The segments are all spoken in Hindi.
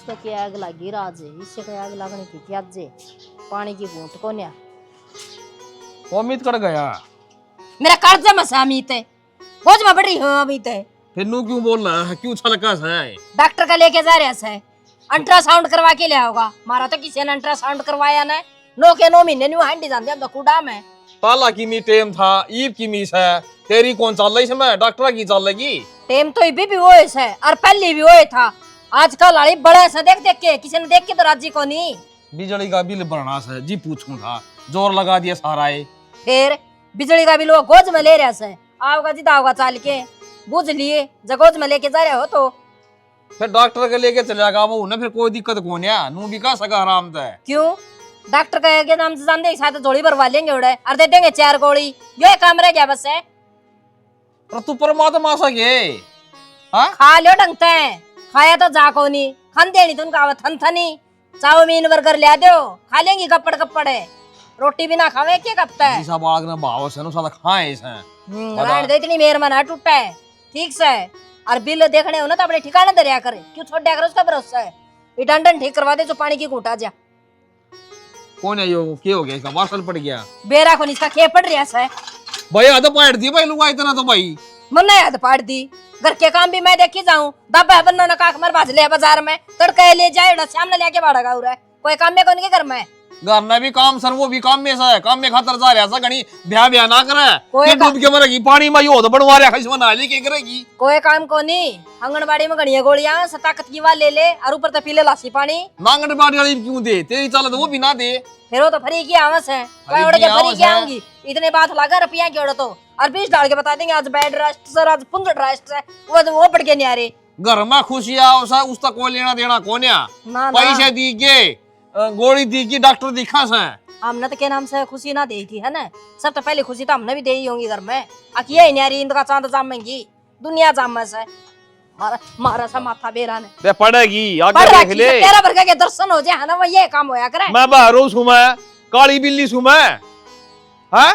तो क्या आग लगी राज इससे क्या आग लगने की क्या जे पानी की घूंट को न्या अमित कट गया। मेरा कर्जा में से अमित है बोझ में बढ़ी हूँ अमित है। फिर नू क्यों बोल रहा है, क्यों छलका है? डॉक्टर का लेके जा रहा है अल्ट्रासाउंड करवा के ले आओगा। मारा तो किसी ने अल्ट्रासाउंड करवाया ना 9 के 9 महीने न्यू हांडी जानते अब कुड़ा में ताला की मी टेम था ईब की मीस है तेरी कौन चल रही इसमें डॉक्टर की चल लगी टेम तो इबी भी वो है और पहले भी वो था। आजकल आड़ी बड़ा सा देख देख के किसी ने देख के तो राजी को नहीं। बिजली का बिल भरना है जी पूछूं था जोर लगा दिया सारा है। फिर बिजली का बिल वो गोज में ले रहा है आओगा जिदा आओगा चाल के बुझ लिए जगोज में लेके जा रहे हो तो फिर डॉक्टर के लेके चलेगा वो ना फिर कोई दिक्कत कौन है नू भी का सका आराम से। क्यों डॉक्टर कहेगा नाम से जानते साथ झोली भरवा लेंगे उड़े और दे देंगे 4 गोली यो काम रह गया बस है। पर तू परमात्मा सके हाँ खा लियो ढंगते खाया तो जा को नहीं खन देनी तुम का थन थनी चाउमीन बर्गर ले दो खा लेंगी कपड़ कपड़े रोटी भी ना खावे के कपता है ऐसा बाग ना भाव से नु साला खाए इसे राण दे इतनी मेहरबान है टूटा है ठीक से और बिल देखने हो ना तो अपने ठिकाने दरिया करे क्यों छोड़ दिया करो उसका भरोसा है इटंडन ठीक करवा दे जो पानी की घूंटा जा। कौन है यो क्या हो गया इसका वासल पड़ गया बेरा को इसका खे पड़ रहा है भाई आधा पाट दी भाई लुगा इतना तो भाई मन याद पाड़ दी घर के काम भी मैं देखी जाऊं दबा बनना काख मर बाज ले बाजार में तड़का ले जाए सामने लेके भाड़ा उड़ा है कोई काम में कौन के घर में घर में भी काम सर वो भी काम में सा है काम में खातर जा रहा सा घणी ब्याह ना करे कोई फिर डूब के मरेगी पानी में यो तो बनवा रहा खिस बना ली के करेगी कोई काम को नहीं आंगनबाड़ी में घड़िया गोलियां ताकत की वाल ले ले और ऊपर तो पीले लासी पानी नांगन बाड़ी वाली क्यों दे तेरी चाल तो वो भी ना दे फिर वो तो फ्री की आवस है कोई उड़ के फ्री की आऊंगी इतने बात लगा रुपया की उड़ तो और 20 डाल के बता देंगे आज बैड रेस्ट सर आज 15 रेस्ट है वो पड़ के नहीं आ रही घर में खुशी आओ सा उसका कोई लेना देना कौन है ना पैसे दी के गोली दी की डॉक्टर दिखा सा हमने तो के नाम से खुशी ना दी थी है ना सब तो पहले खुशी तो हमने भी दे ही होंगी घर में अकिया ही नहीं आ रही इनका चांद जामेंगी दुनिया जाम से मारा सा माथा बेरा ने ते पड़ेगी आगे देख ले तेरा भर के दर्शन हो जाए है ना वो ये काम होया करे मैं बाहरों सु मैं काली बिल्ली सु मैं हैं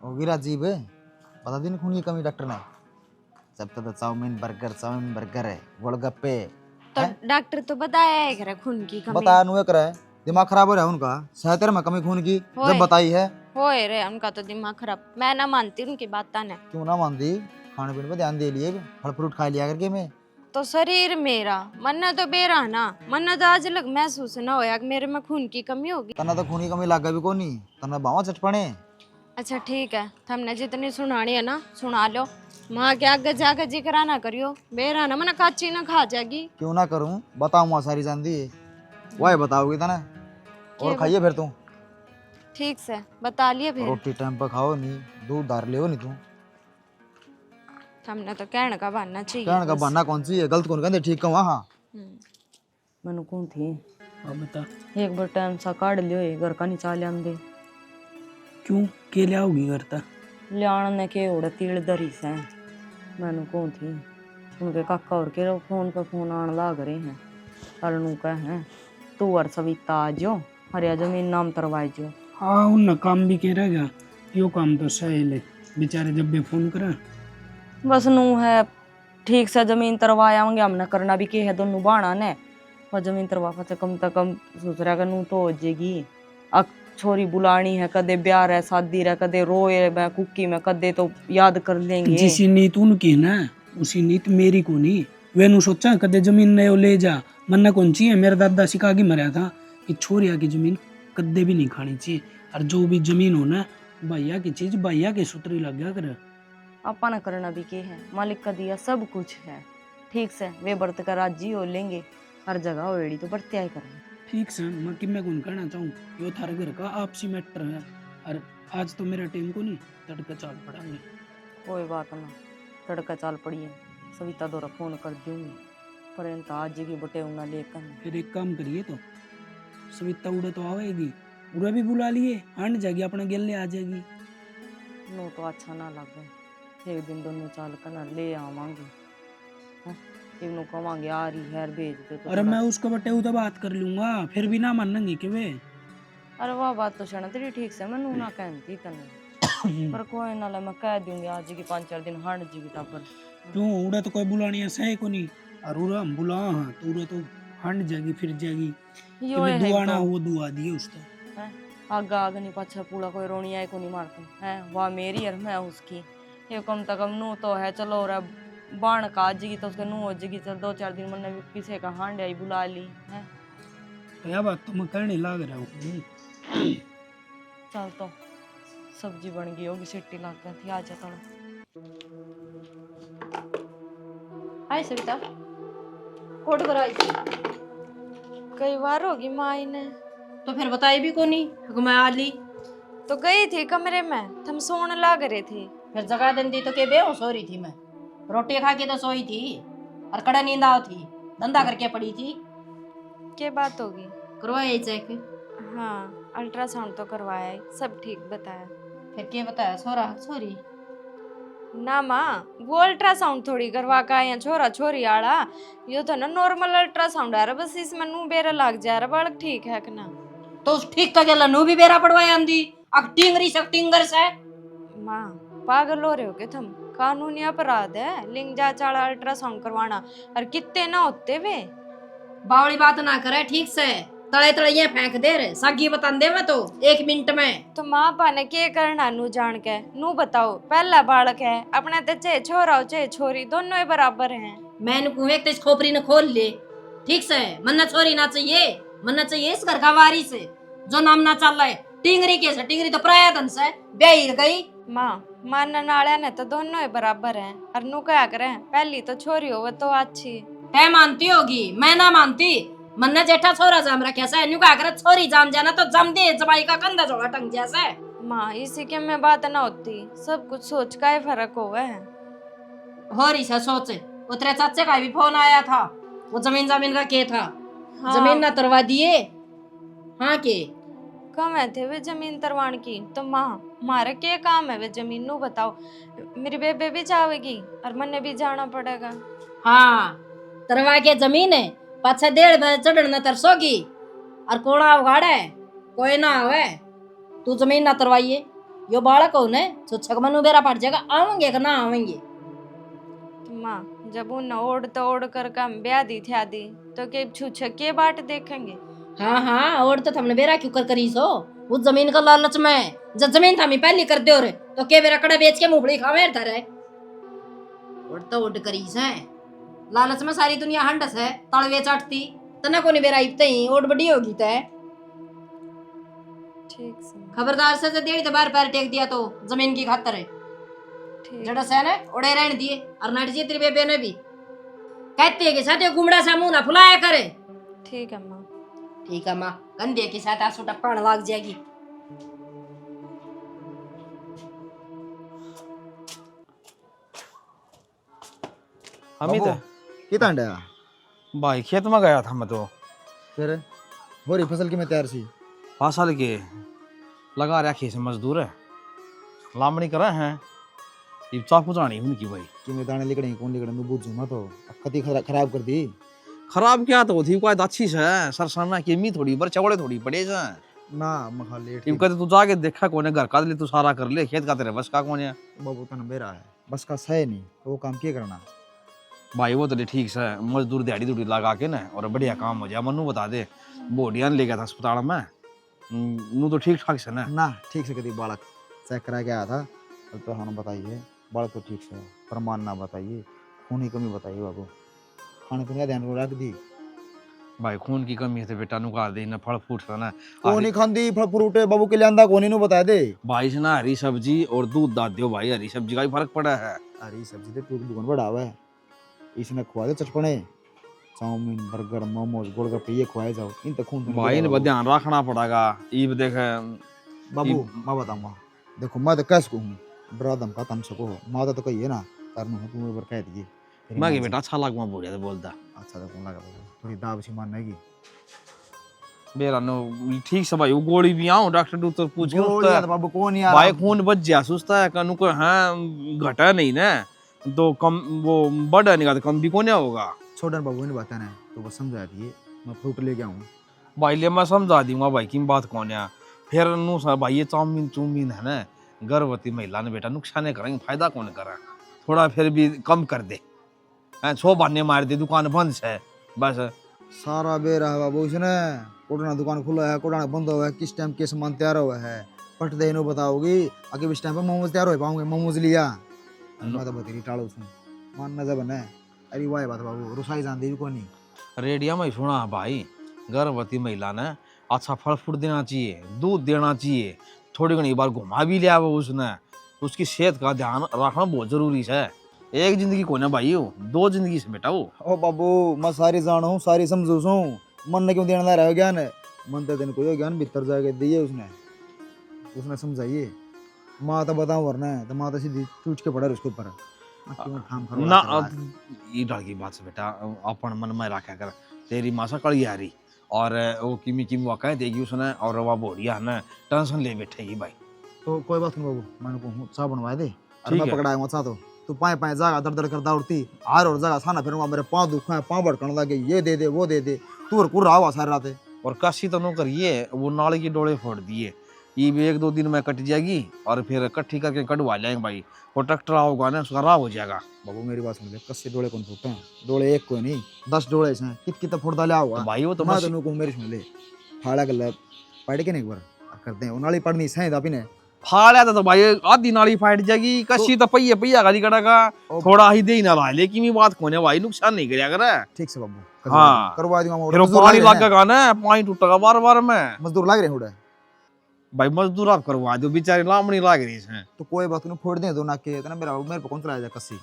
होगी राजीव बता दिन खून की कमी डॉक्टर ने जब तक चाउमीन बर्गर है गोलगप्पे तो डॉक्टर तो बताया है करे खून की कमी बता नुए करे दिमाग खराब हो रहा है उनका सहतर में कमी खून की जब बताई है होए रे उनका तो दिमाग खराब मैं ना मानती उनकी बात ने क्यों ना मानती खाने पीने पे ध्यान दे लिए फल फ्रूट खा लिया करके मैं तो शरीर मेरा मन तो बेरा ना मन तो आज लग महसूस ना होया कि मेरे में खून की कमी होगी तना तो खून की कमी लागा भी कोनी तना बावा चटपणे। अच्छा ठीक है हमने जितनी सुनानी है ना सुना लो माँ के आगे जाकर जिक्र ना करियो बेरा ना मन काची ना खा जाएगी। क्यों ना करूं बताऊं सारी जानती वही बताओगी तना और खाइए फिर तुम ठीक से बता लिए फिर रोटी टाइम पर खाओ नहीं दूध धार लियो नहीं तुम हमने तो कहने का बहाना चाहिए कहने का बहाना कौन सी है गलत कौन कहते ठीक कहूं हाँ मनु कौन थी बता एक बार टाइम सा काट लियो घर का नहीं चाल दे क्यों के ले आओगी घर तक लियाण ने के उड़े तीड़ दरी से मैनू कौन थी उनके काका और के फोन पे फोन आने लाग रहे हैं अरनू का है तू और सविता आजो हरिया जमीन नाम तरवाई जो हाँ उन काम भी कह रहेगा यो काम तो सही है बेचारे जब भी फोन करा बस नू है ठीक से जमीन तरवाया होंगे हमने करना भी के है दोनों बाणा ने और जमीन तरवा से कम से कम सोच रहा नू तो हो जाएगी अब छोरी बुलानी है कदे ब्याह है शादी है कदे रोए मैं कुकी में कदे तो याद कर लेंगे जिसी नीत उनकी ना उसी नीत मेरी को नहीं वे नु सोचा कदे जमीन नहीं ले जा मन्ना कौन चाहिए मेरा दादा सिखा के मरा था कि छोरिया की जमीन कदे भी नहीं खानी चाहिए और जो भी जमीन हो ना भैया की चीज भैया के सूत्री लग गया कर अपना करना भी के है मालिक का दिया सब कुछ है ठीक से वे बर्त का राजी हो लेंगे हर जगह वेड़ी तो बरत्या ही करेंगे ठीक से मैं कि मैं कौन कहना चाहूँ यो थारे घर का आपसी मैटर है और आज तो मेरा टीम को नहीं तड़का चाल पड़ांगे कोई बात ना तड़का चाल पड़ी है सविता दौरा फोन कर दूंगी पर आज की बटे उना लेकर फिर एक काम करिए तो सविता उड़े तो आवेगी उड़े भी बुला लिए आंट जाएगी अपने गेले आ जाएगी नो तो अच्छा ना लगे एक दिन दोनों चाल कर ले आवांगे इवनु कमांगे आ रही है भेज दे तो अरे मैं उसको बटे तो बात कर लूंगा फिर भी ना मानेंगे कि वे अरे वाह बात तो शरण तेरी ठीक से मैं ना कहती तने पर कोई ना ले मैं कह दूंगी आज की 5-4 दिन हट जी की टापर क्यों उड़ा तो कोई बुलानी है सही को नहीं और उरा हम बुला हाँ तो उरा तो हंड जाएगी फिर जाएगी कि यो मैं है दुआ ना तो, वो दुआ दिए उसको आगा आग नहीं पाछा पूरा कोई रोनी आए को नहीं मारता है वाह मेरी और मैं उसकी ये कम तक कम नू तो है चलो और बाण का आजेगी तो उसके नू हो जाएगी चल 2-4 दिन मैंने भी किसी का हांड आई बुला ली है तो यह बात तो मैं करने लग रहा हूँ चल तो सब्जी बन गई होगी सिट्टी लग गई थी आजा थोड़ा हाय सविता कोट पर आई थी कई बार होगी माँ ने तो फिर बताई भी कोनी मैं आ ली तो गई थी कमरे में थम सोने लग रहे थे। फिर जगह दिन दी तो के बेहोश हो रही थी मैं रोटी खा के तो सोई थी और कड़ा नींद आओ थी धंधा करके पड़ी थी क्या बात होगी? करवाया चेक हाँ अल्ट्रासाउंड तो करवाया है, सब ठीक बताया। फिर क्या बताया छोरा छोरी ना माँ वो अल्ट्रासाउंड थोड़ी करवा का या छोरा छोरी आड़ा यो तो ना नॉर्मल अल्ट्रासाउंड आ रहा बस इसमें नू बेरा लग जा रहा बालक ठीक है कि ना। तो उस ठीक का गेला नू भी बेरा पड़वाया आंदी अब टिंगरी से टिंगर से माँ पागल हो रहे हो के तुम? कानूनी अपराध है लिंग जांच वाला अल्ट्रासाउंड करवाना और कितने ना होते वे। बावली बात ना करे ठीक से तले तले ये फेंक दे रे सागी बता दे मैं तो 1 मिनट में। तो माँ पाने के करना नू जान के नू बताओ पहला बालक है अपने ते चाहे छोरा हो चाहे छोरी दोनों ही बराबर हैं। मैंने कुएं तो इस खोपरी ने खोल ले ठीक से मन्ना छोरी ना चाहिए मन्ना चाहिए इस घर का वारी से जो नाम ना चल रहा है टिंगरी के से टिंगरी तो प्राय धन से ब्याह गई। माँ मानने वाले ने तो दोनों ही बराबर हैं और नू क्या करे पहली तो छोरी हो वो तो अच्छी तय मानती होगी मैं ना मानती मन्ना जेठा छोरा जाम रखा से न्यू का अगर छोरी जाम जाना तो जम दे जमाई का कंधा जोड़ा टंग जैसे। माँ इसी के में बात ना होती सब कुछ सोच का ही फर्क होगा है। हो रही से सोच वो तेरे चाचे का भी फोन आया था वो जमीन का के था हाँ। जमीन ना तरवा दिए हाँ के कम है थे वे जमीन तरवान की तो माँ मारे क्या काम है वे जमीन नू बताओ मेरी बेबे भी चाहेगी और मन्ने भी जाना पड़ेगा। हाँ तरवा के जमीन है पाछे 1.5 बजे चढ़न न तरसोगी और कोड़ा उगाड़े कोई ना आवे तू जमीन ना तरवाइए यो बालक हो ने जो छगमनु बेरा पड़ जाएगा आवेंगे कि ना आवेंगे। तो माँ जब उन ओढ़ तो ओढ़ कर काम ब्याह दी थी आदि तो के छूछे के बाट देखेंगे। हाँ हाँ और तो हमने बेरा क्यों कर करी सो उस जमीन का लालच में जब जमीन था मैं पहली कर दे रे तो के बेरा कड़ा बेच के मुंगफली खावे धरे और तो उड़ करी से लालच में सारी दुनिया हंडस है तड़वे चाटती तना को नहीं बेरा इतने ही ओट बड़ी होगी तय ठीक से खबरदार से देड़ी तो बार पैर टेक दिया तो जमीन की खातर है ठीक जड़ा से ने उड़े रहने दिए और नाट जी तेरी बेबे ने भी कहते हैं कि साथे गुमड़ा सा मुंह ना फुलाया करे। ठीक है माँ ठीक है माँ कंधे के साथ आंसू टपकन लग जाएगी। हमिद कितना अंडा भाई खेत में गया था मैं तो फिर हो रही फसल की मैं तैयार सी फसल के लगा रखे से मजदूर है लामड़ी करा है ये चाकू जानी उनकी भाई कि मैं दाने लिकड़े कौन लिकड़े मैं बूझ मत हो कति खराब कर दी खराब क्या तो थी कोई अच्छी से सरसाना की मी थोड़ी बर चौड़े थोड़ी पड़े से ना मखा लेट टिप कहते तू जाके देखा कौन घर का ले तू सारा कर ले खेत का तेरे बस का कौन है बाबू तो बेरा है बस का सह नहीं तो वो काम क्या करना भाई वो तो ठीक से मजदूर दिहाड़ी दूड़ी लगा के ना और बढ़िया काम हो जाए मनु बता दे बोडियान ले गया था अस्पताल में नू तो ठीक ठाक से ना ठीक से कभी बालक चेक करा के आया था तो हम बताइए बालक तो ठीक से प्रमाण ना बताइए खून की कमी बताइए बाबू खाने पीने का ध्यान रख दी भाई खून की कमी है तो बेटा नु का दे ना फल फ्रूट था ना कोनी खांदी फल फ्रूट बाबू के लिए आंदा कोनी नु बता दे भाई से ना हरी सब्जी और दूध दाद दियो भाई हरी सब्जी का भी फर्क पड़ा है हरी सब्जी तो टूक दुकान बढ़ावा है इसने खुआ दे चटपने चाउमीन बर्गर मोमोज गोलगप्पे ये खुआए जाओ इन तक खून भाई ने ध्यान रखना पड़ेगा ईब देख बाबू मैं बताऊंगा देखो मैं तो कैसे कहूँ ब्रादम का तम सको माता तो कही है ना करनो है तुम्हें बर कह दिए मैं कि बेटा अच्छा लग मैं बोलिया तो बोलता अच्छा तो कौन लगा बाबू थोड़ी दाब सी माननेगी बेरा नो ठीक से भाई वो गोली भी आऊं डॉक्टर तो पूछ के गोली उसका तो बाबू कौन यार भाई खून बच जा सुस्ता है कनु को हां घटा नहीं ना तो कम वो बढ़ा नहीं तो कम भी कोने होगा छोड़न बाबू ने बताना तो बस समझा दिए मैं फ्रूट लेके आऊँ भाई ले मैं समझा दूंगा भाई की बात कौन है फिर नु सर भाई ये चाउमीन है ना गर्भवती महिला ने बेटा नुकसान करेंगे फायदा कौन करा थोड़ा फिर भी कम कर दे छो बहाने मार दे दुकान बंद है बस। सारा बेरा है बाबू इसने, कोटना दुकान खुला है, कोटना बंद हुआ है, किस टाइम के सामान तैयार हुआ है पट दे नो बताओगी। आगे इस टाइम पे मोमोज तैयार हो पाऊंगे, मोमोज लिया मैं तो बतेरी टाड़ो उसमें मान नजर बने। अरे वाह बात बाबू रुसाई जान देवी को नहीं। रेडिया में सुना भाई, गर्भवती महिला ने अच्छा फल फ्रूट देना चाहिए, दूध देना चाहिए, थोड़ी घनी बार घुमा भी लिया वो उसने। उसकी सेहत का ध्यान रखना बहुत जरूरी है। एक जिंदगी को ना भाई हो, 2 जिंदगी से बेटा वो। ओ बाबू मैं सारी जान हूँ, सारी समझू हूँ, मन ने क्यों देना रहा ज्ञान है, मन तो दिन को ज्ञान भीतर जाके दिए उसने समझाइए। माँ तो बताऊँ वरना तो माँ तो सीधी चूच के पड़ा उसके ऊपर ना ये डर की बात से बेटा अपन मन में रखा कर, तेरी माँ से कड़ी आ रही और वो किमी किमी वाकई देगी उसने और वह बोरिया ना टेंशन ले बैठेगी भाई। तो कोई बात नहीं बाबू, मैंने को चाह बनवा दे, और ठीक मैं है। पकड़ाया चाह तो तू पाए पाए जागा दर दर कर दौड़ती हार और जागा खाना फिर मेरे पाँव दुख है, पाँव भड़कने लगे, ये दे दे वो दे दे, तू और रहा हुआ सारी रात। और काशी तो नो करिए, वो नाली के डोले फोड़ दिए, ये भी 1-2 दिन में कट जाएगी और फिर इकट्ठी करके कटवा लेंगे भाई। वो ट्रैक्टर आओगा ना उसका राह हो जाएगा। बाबू मेरी बात सुन ले, कस्से डोले कौन फूटते हैं, डोले एक कोई नहीं 10 डोले हैं, कित फोड़ डाला तो होगा भाई वो तो मैं मस- तेनू कहूं मेरी सुन ले, फाड़ा गल्ला पढ़ के नहीं एक बार करते हैं उनाली पढ़नी सही दापी ने फाड़ा तो भाई आधी नाली फाट जाएगी, कशी तो पहिया पहिया गाली कड़ागा, थोड़ा ही दे ही ना ला, लेकिन ये बात कोने भाई नुकसान नहीं करेगा करे। ठीक से बाबू हाँ। करवा दूंगा। फिर वो पानी लगेगा ना, पानी टूटेगा बार बार में। मजदूर लाग रहे हैं भाई मजदूर आप करवा दो, बेचारे लामड़ी लाग रही है। तो कोई बात नहीं, फोड़ दे दो ना के इतना मेरे पे कौन चलाया जाए कस्सी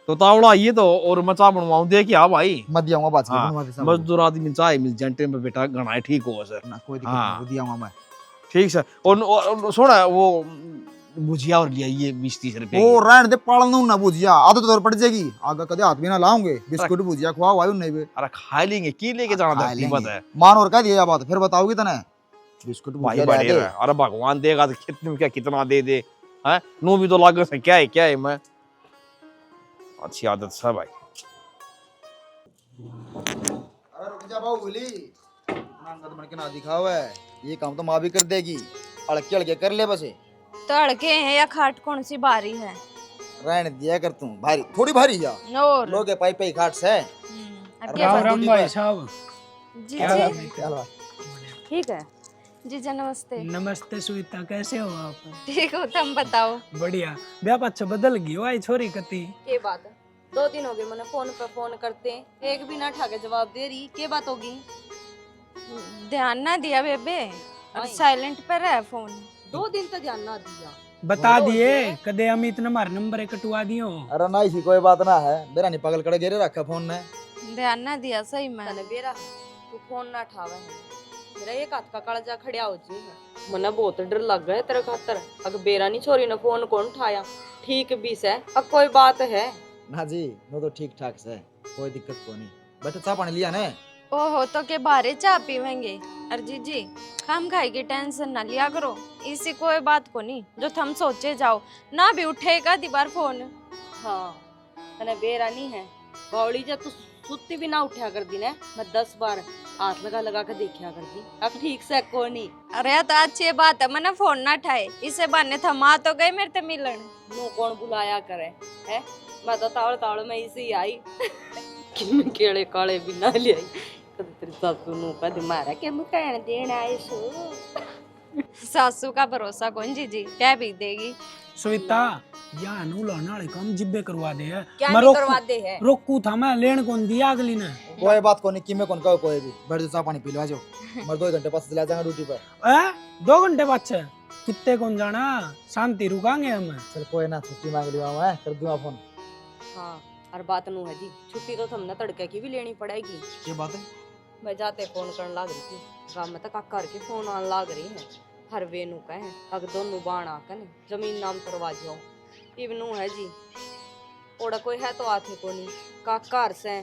तो तावड़ा ये तो और मचा बनवाऊं दे क्या भाई। मत दियाऊंगा बात से हाँ, बनवा दे सब मजदूर आदमी चाहे मिल जंटे में बेटा गणाए ठीक हो सर। ना कोई दिक्कत हाँ। नहीं, दियाऊंगा मैं। ठीक है। और सुना वो भुजिया और लिया ये 20-30 रुपए ओ रहने दे पालन ना भुजिया, आदत तो पड़ जाएगी, आगे कदे हाथ भी ना लाऊंगे, बिस्कुट भुजिया खवा वायु नहीं बे अरे खा लेंगे की लेके जाना खा था लेंगे। कीमत है मान और कह दिया बात फिर बताओगी तने बिस्कुट भाई भुजिया बड़े ले रहे। अरे भगवान देगा तो कितने क्या कितना दे दे हैं, नो भी तो लागत है क्या है मैं। अच्छी आदत है भाई। अरे रुक जा बाबू बोली नांगत बन के ना दिखाओ है, ये काम तो माँ भी कर देगी, अड़के अड़के कर ले बसे। तो अड़के हैं या खाट कौन सी बारी है? रहने दिया कर तू, भारी थोड़ी भारी जा और लोग के पाई पाई खाट से अब अरे क्या राम बात? राम भाई साहब। जी क्या बात जी है, क्या बात ठीक है। जीजा नमस्ते। नमस्ते सुविता, कैसे हो आप? ठीक हो, तुम बताओ। बढ़िया। व्याप अच्छा बदल गई हो आई छोरी कती। के बात है? 2 दिन हो गए मैंने फोन पे फोन करते, एक भी ना उठा के जवाब दे रही, के बात होगी? ध्यान ना दिया बेबे, और नहीं। साइलेंट पर है फोन। 2 दिन तो ध्यान ना दिया। बता बोलो दिए ये। कदे अमित ने हमारा नंबर कटवा दियो। अरे ना इसी कोई बात ना है, मेरा नहीं पागल कर गिरे रखा फोन ने। ध्यान ना दिया सही में। तने बेरा तू फोन ना उठावे है, मेरा एक हाथ का कालजा खड़िया हो जी है। मने बहुत डर लग गया तेरे खातर, अग बेरा नहीं छोरी ने फोन कौन उठाया, ठीक भी से अब कोई बात है ना जी नो तो ठीक ठाक से, कोई दिक्कत को नहीं, बैठो चाह पानी लिया ने। ओहो तो के बारे चाह पीवेंगे। अरे जी खाम खाई की टेंशन ना लिया करो, इसी कोई बात को नहीं जो थम सोचे जाओ, ना भी उठेगा दीवार फोन। हाँ तने बेरा नहीं है, बौड़ी जब तू सुत्ती भी ना उठा कर दी ने, मैं 10 बार हाथ लगा लगा के देखा कर दी, अब ठीक से को नहीं। अरे तो अच्छी बात है, मैंने फोन ना उठाए, इसे बहाने थमा तो गए मेरे ते मिलन। नो कौन बुलाया करे है, मैं तो तावड़ तावड़ में इसी आई किन केड़े काले भी ना ले आई, कद तेरी सासू नु का दिमारा के मुकान देना है सो। सासू का भरोसा कौन जी कह भी देगी। सुविता या नूला नाले काम जिब्बे करवा दे है। क्या मैं नहीं रोकू- करवा दे है? रोकू था मैं लेन कौन दिया अगली ने। कोई बात को नहीं, किमे कौन कहो कोई भी, बैठ जाओ चाह पानी पी लो, आ जाओ मर 2 घंटे पास चला जाएंगे ड्यूटी पर। 2 घंटे बाद से कितने कौन जाना, शांति रुकांगे हम। चल कोई ना, छुट्टी मांग लिया मैं, कर दूंगा फोन। हाँ और बात नु है जी, छुट्टी तो तुमने तड़के की भी लेनी पड़ेगी। ये बात है, मैं जाते फोन करने लग रही थी, गाँव में तक करके फोन आने लग रही है, हर वेनु कहे अग दोनों बाण आकन जमीन नाम करवा जाओ। इवनू है जी ओड़ा कोई है तो आथे को नहीं, का घर से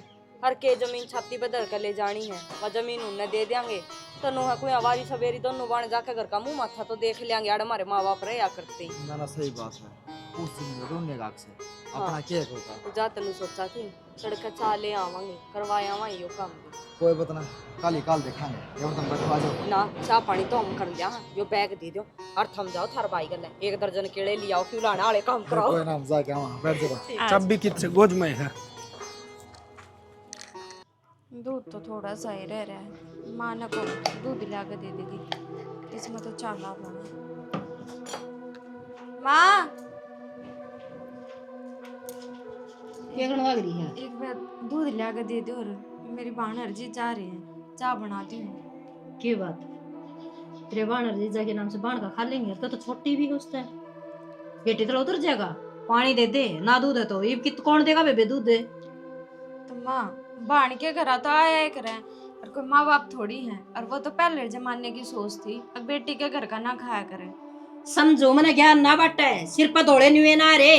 हर के जमीन छाती पे धर के ले जानी है, वह जमीन उन्हें दे देंगे तो नु है कोई आवारी सवेरी दोनों बाण जाके घर का मुंह माथा तो देख लेंगे, आड़ हमारे माँ बाप रहे करते ही। ना ना सही बात है, उस दिन रोने का से अपना क्या होगा। तो जा तेन सोचा थी सड़क चा ले आवांगे करवाए आवा यो काम भी। कोई बात ना, कल ही कल देखेंगे, जब तुम बैठो आ जाओ। ना चाह पानी तो हम कर लिया, यो बैग दे दो और थम जाओ, थार भाई गल 1 दर्जन केले लियाओ, क्यों लाना वाले काम कराओ। कोई ना, हम जाके आवा, बैठ जाओ। चाबी कित से गोज में है। दूध तो थोड़ा सा ही रह रहा है, माँ ने को दूध ला के दे देगी, इसमें तो चाला बना। माँ क्या करने लग रही है? एक बार दूध ला के दे दो, और मेरी बानर जी जा रही है, चाय बनाती हूँ। क्या बात, तेरे बानर जीजा के नाम से बाण का खा लेंगे? तो छोटी भी उससे बेटी तो उतर जाएगा। पानी दे दे ना, दूध है तो ये कित कौन देगा बेबे दूध दे। तो माँ बाण के घर तो आया ही करे, और कोई माँ बाप थोड़ी है, और वो तो पहले जमाने की सोच थी, अब बेटी के घर का ना खाया करे। समझो मैंने ज्ञान ना बाटे, सिर पर दौड़े नहीं हुए ना रे।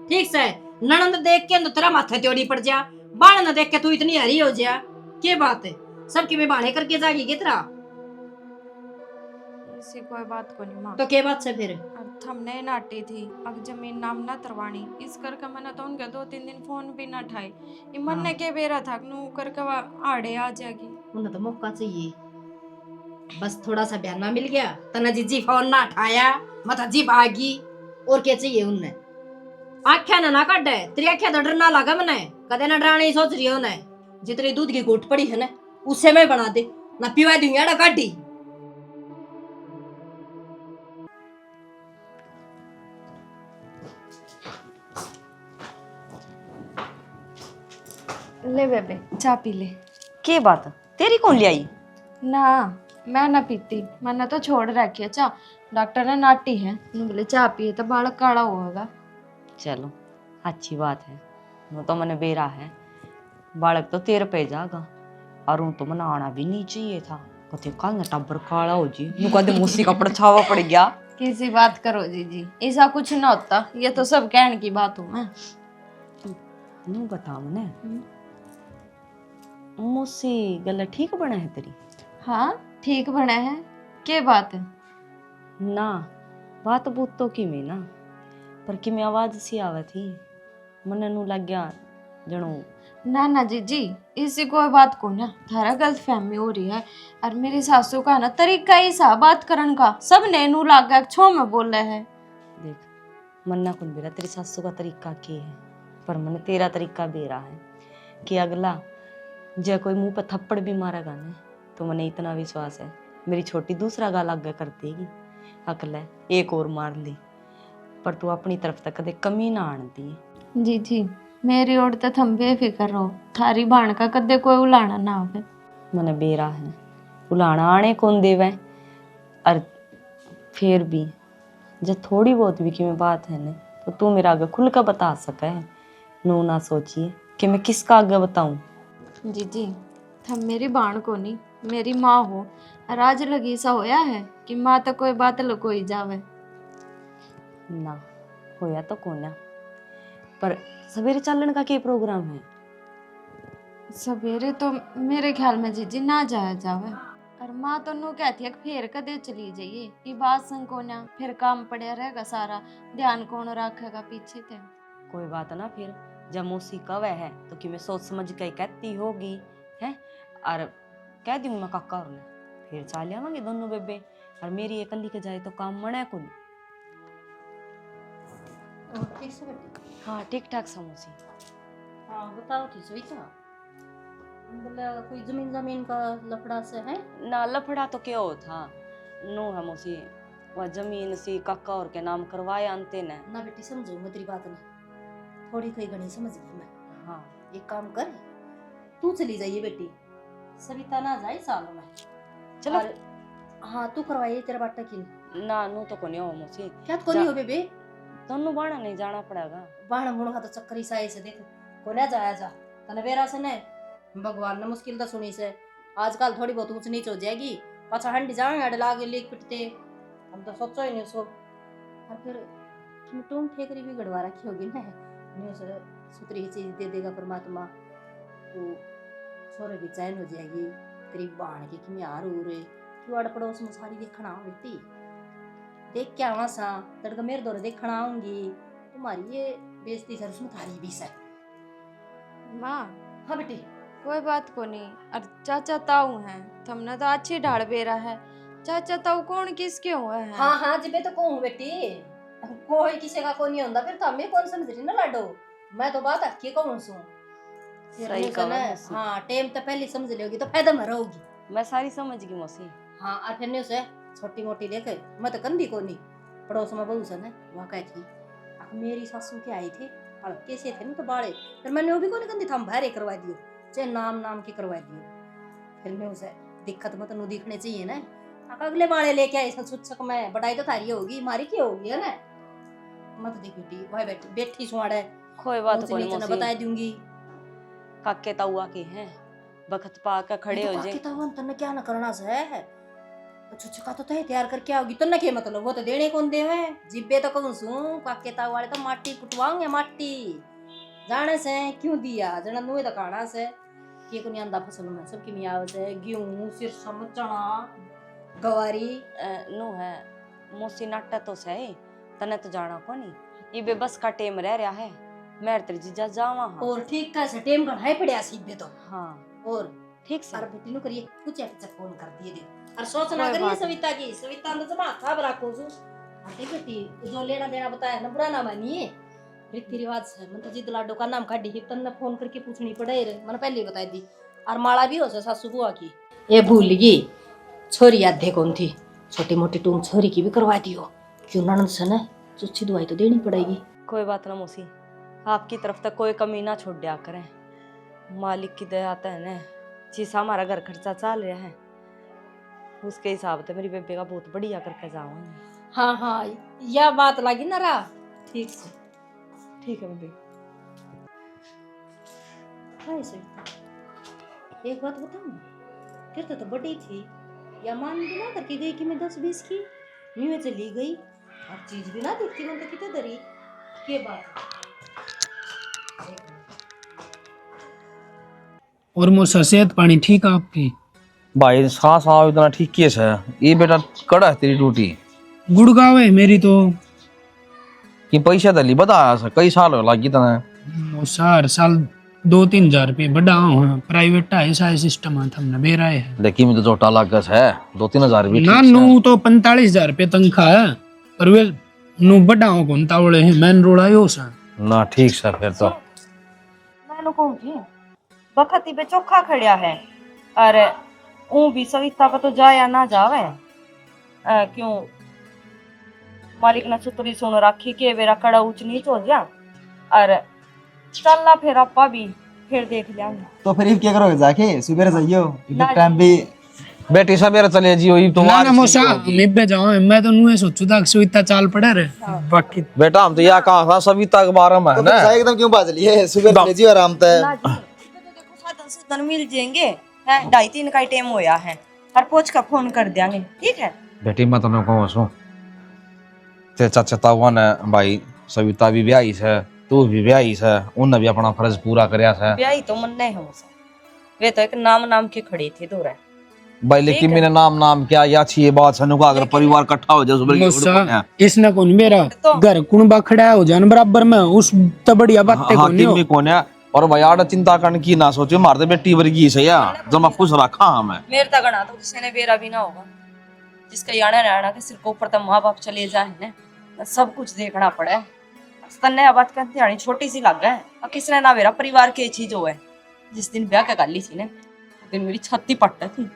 ठीक से ननंद देख के तेरा माथा त्योड़ी पड़ जा, बाण न देख के तू इतनी हरी हो जा। क्या बात है, सबकी में बाणे करके जागी कितरा? ऐसी कोई बात को नहीं माँ। तो क्या बात से फिर? अब हमने नाटी थी, अब जमीन नाम ना तरवानी, इस करके मैंने तो उनके 2-3 दिन फोन भी ना उठाई। ये मन ने के बेरा था नू करके आड़े आ जाएगी। उन्हें तो मौका चाहिए, बस थोड़ा सा बयाना मिल गया तना जीजी फोन ना उठाया, मत जी भागी। और क्या चाहिए उन्हें? आख्या ना काट है, तेरी आख्या तो डर ना लगा मने, कदे ना डराने सोच रही हो ने। जितनी दूध की घूट पड़ी है ना, उससे मैं बना दे ना, पिवा दूंगी आड़ा काटी। ले बेबे चाय पी ले। के बात तेरी कौन ले आई? ना मैं ना पीती, मैंने तो छोड़ रखी है चाय। डॉक्टर ने नाटी है, बोले चाय पिए तो बालक काला होगा। चलो अच्छी बात है, वो तो मैंने बेरा है, बालक तो तेरे पे जागा, और ऊँ तो मना आना भी नहीं चाहिए था। कथे कल ना टब्बर काला हो जी, नु कदे मुसी कपड़ा छावा पड़ गया। किसी बात करो जी, ऐसा कुछ ना होता, ये तो सब कहने की बात हूँ मैं। नु बता मने, मुसी गला ठीक बना है तेरी? हाँ ठीक बना है, के बात है? ना बात बूत तो की में ना, पर कि में आवाज सी आवे थी, मने नु लग गया जणो। ना ना जीजी, इसी कोई बात को ना, थारा गलत फहमी हो रही है। और मेरी सासू का ना तरीका ही सा बात करन का, सब नैनू लाग गया छो में बोल रहे है। देख मन्ना कुन बेरा तेरी सासू का तरीका के है, पर मैंने तेरा तरीका बेरा है कि अगला जे कोई मुंह पे थप्पड़ भी मारेगा ना, तो मैंने इतना विश्वास है मेरी छोटी दूसरा गाल आगे कर देगी। अकल है एक और मार ली, पर तू अपनी तरफ तक कदे कमी ना आनती। जी जी मेरी ओर तो थम बेफिक्र रहो, थारी भाण का कदे कोई उलाना ना आवे। मैंने बेरा है उलाना आने कौन देवे, और फिर भी जब थोड़ी बहुत भी कि में बात है ना, तो तू मेरा आगे खुल कर बता सके, नू ना सोचिए कि मैं किसका आगे बताऊं। जी जी थम मेरी बाण को नहीं, मेरी माँ हो, और आज लगी सा होया है कि माँ तो कोई बात लुकोई जावे ना। होया तो कोना, पर सवेरे चलन का क्या प्रोग्राम है? सवेरे तो मेरे ख्याल में जीजी ना जाया जावे, और माँ तो नू कहती है कि फिर कदे चली जाइए, ये बात संकोना, फिर काम पड़े रहेगा सारा, ध्यान कौन रखेगा पीछे थे। कोई बात ना, फिर जब मौसी कवे है तो कि मैं सोच समझ के कहती होगी है, और कह दी मैं काका और फिर चाल आवांगे दोनों बेबे, और मेरी अकेली के जाए तो काम मना को। हाँ ठीक ठाक समोसी। हाँ बताओ थी सोई क्या? बोले कोई जमीन का लफड़ा से है ना? लफड़ा तो क्या हो था, नो है मौसी वह जमीन सी काका और के नाम करवाए अंते ने ना। बेटी समझो मैं तेरी बात ना, थोड़ी कई घनी समझ गई मैं। हाँ एक काम कर, तू चली जाइए बेटी, सविता ना जाए साल में। चलो। हाँ तू करवाइए तेरा बाटा की ना नू तो कोनी हो मौसी, क्या तो नहीं हो बेबे, दोनों बाणा नहीं जाना पड़ेगा। बाण बुण का तो चक्कर ही साए से देख को ना जाया जा तने बेरा से ने, भगवान ने मुश्किल तो सुनी से, आजकल थोड़ी बहुत ऊंच नीच हो जाएगी, पाछा हंडी जाएंगे अड़ लागे लेक पिटते, हम तो सोचो ही नहीं उसको। और फिर टूम ठेकरी भी गड़वा रखी होगी ना, नहीं उसे सुतरी चीज दे देगा परमात्मा, तो छोरे की चैन हो जाएगी। तेरी बाण की किमियार हो रे, तू अड़ पड़ोस में सारी देखना बेटी, देख के आवा सा तड़का मेरे दौरे देखना आऊंगी, तुम्हारी ये बेइज्जती सर उसमें थारी भी सर। माँ हाँ बेटी कोई बात को नहीं, और चाचा ताऊ हैं, तुमने तो अच्छी ढाल बेरा है, चाचा ताऊ कौन किसके हुए हैं? हाँ हाँ जिबे तो कहूँ बेटी, कोई किसी का कोई नहीं होता, फिर तो हमें कौन समझ रही ना लाडो, मैं तो बात हकी कहूँ सू। फिर सही न्यूज़ कहा है ना, मौसी। हाँ टाइम तो पहले समझ लोगी तो फायदा में रहोगी। मैं सारी समझ गई मौसी। हाँ और फिर न्यूज़ है छोटी मोटी लेकर मैं तो कंदी को नहीं पड़ोस में बहू सन है वहाँ कह थी मेरी सासू के आई थे और कैसे थे ना तो बाड़े फिर मैंने वो भी कोई कंदी था हम भारे करवा दियो चाहे नाम नाम की करवा दियो फिर मैं उसे दिक्कत मत नु दिखने चाहिए ना अगले बाड़े लेके आए सूचक में बढ़ाई तो थारी होगी मारी की होगी है ना मत देख बेटी वही बैठी सुआड़े कोई बात ऊंच कोई नीच न मौसी। बता दूंगी काके ताऊआ के हैं बखत पा के खड़े हो जाए। तन्ने क्या न करना से छुचका तो तैयार करके आओगी तन्ने के मतलब वो तो देने कौन देवे जिब्बे तो कहूं सू काके ताऊ वाले तो माटी कुटवाएंगे माटी जाने से क्यों दिया जना नुए तो खाना से के को नहीं आंदा फसल में सबकी मियाव से गेहूं सिरसम चना गवारी नो है मौसी नाटा तो सही तने तो जाना को नहीं ये बेबस का टेम रह रहा है मैं तेरी जीजा जावा हाँ। और ठीक का से टेम का है पड़या सीबे तो हाँ और ठीक से और बेटी नु करिए कुछ ऐसे फोन कर दिए दे और सोचना कोई करिए बात सविता की सविता ने जमा था रखो सु अरे बेटी जो लेना देना बताया ना बुरा ना मानिए रीति रिवाज से मन तो जिद लाडो का नाम काढ़ी तन्ने फोन करके पूछनी पड़े रे मैंने पहले ही बता दी और माला भी हो से सासू बुआ की ये भूल गई छोरी आधे कौन थी छोटी मोटी टूम छोरी की भी करवा दियो क्यों ननद से ना चुच्छी दवाई तो देनी पड़ेगी कोई बात ना मौसी आपकी तरफ तक कोई कमी ना छोड़ दिया करें मालिक की दया आता है ना जिस हमारा घर खर्चा चल रहा है उसके हिसाब से मेरी बेबे का बहुत बढ़िया करके जाऊंगी। हाँ हाँ यह बात लगी ना रा ठीक से ठीक है बेबे। हाय सविता एक बात बताऊं फिर तो बड़ी थी या मान भी ना करके गई कि मैं 10-20 की यूं में चली गई और चीज भी ना देखती हूं तो कितने दरी के बात और मौसा सेहत पानी ठीक है आपकी? भाई सांस आओ इतना ठीक केस है ये बेटा कड़ा है तेरी ड्यूटी गुड़गांव है मेरी तो। कि पैसा दली बताया सा कई साल हो लगी तना मौसा हर साल 2-3 हजार रुपये बढ़ा हूँ प्राइवेट है ऐसा सिस्टम है हमने बेरा है लेकिन में तो जोटा लागस है 2-3 हजार भी ना ठीक नू तो 45,000 रुपये तनख्वाह है पर वे नू बढ़ा हूँ कौन तावड़े हैं मैन रोड आयो सा है ना ठीक से फिर तो मैं कहूँ थी बखती पे चोखा खड़िया है अरे ऊ भी सविता पर तो जाया ना जावे क्यों मालिक ने सुतरी सुन रखी के बेरा कड़ा ऊंच नीच हो जा अरे चलना फिर आपा भी फिर देख लिया तो फिर क्या करोगे जाके सुबह जाइयो ना टाइम भी बेटी सवेरे चले जियो ये तो ना ना मौसा मैं पे जाऊँ मैं तो नू सोचू था सुविता चाल पड़ा रे बाकी बेटा हम तो यह कहा था सविता के बारे में है ना एकदम क्यों बात लिए सुबह ले जियो आराम से ना जी तो देखो साधन सुधन मिल जाएंगे है 2:30 का टाइम होया है और पूछ का फोन कर देंगे ठीक है बेटी मैं तुम्हें कहूँ सो ते चाचा तावा ने भाई सविता भी ब्याही है तू भी ब्याही है उनने भी अपना फर्ज पूरा करया है ब्याही तो मन नहीं हो वे तो एक नाम के खड़ी थी दूर है भाई लेकिन मैंने नाम क्या या अच्छी ये बात है नुका अगर परिवार इकट्ठा हो जाए सुबह मौसा इसने कौन मेरा तो घर कुणबा खड़ा हो जान बराबर में उस तो बढ़िया बातें हाँ कौन नहीं किमी कौन है और भाई आड़ चिंता करने की ना सोचो मारते बेटी वर्गी से या जब मैं खुश रखा हमें मेरे तक गणा तो किसी ने बेरा भी ना होगा जिसका याना रहना के सिर को ऊपर तक माँ बाप चले जाए ने तो सब कुछ देखना पड़े तन्ने बात का ध्यान छोटी सी लग गए और किसने ना मेरा परिवार की चीज हो है जिस दिन ब्याह का गाली थी ने उस दिन मेरी छाती पट्टा थी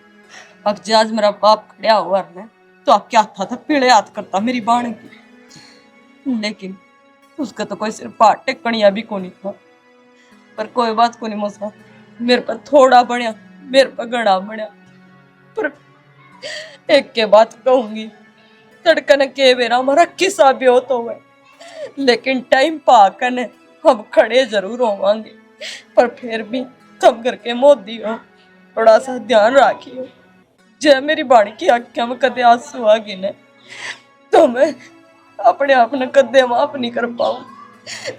अब आज मेरा बाप खड़ा हुआ ने तो अब क्या था पीड़े याद करता मेरी बाण की लेकिन उसका तो कोई सिर्फ पाट टेकनिया भी को नहीं था पर कोई बात को नहीं मौसा मेरे पर थोड़ा बढ़िया मेरे पर गड़ा बढ़िया पर एक के बात कहूंगी तड़कन के बेरा हमारा किस्सा भी हो तो है लेकिन टाइम पाकन हम खड़े जरूर होवांगे पर फिर भी तुम करके मोदी हो थोड़ा सा ध्यान रखियो जय मेरी बाणी की आंखों में कदे आंसू आ गए ने तो मैं अपने आप ने कदे माफ नहीं कर पाऊं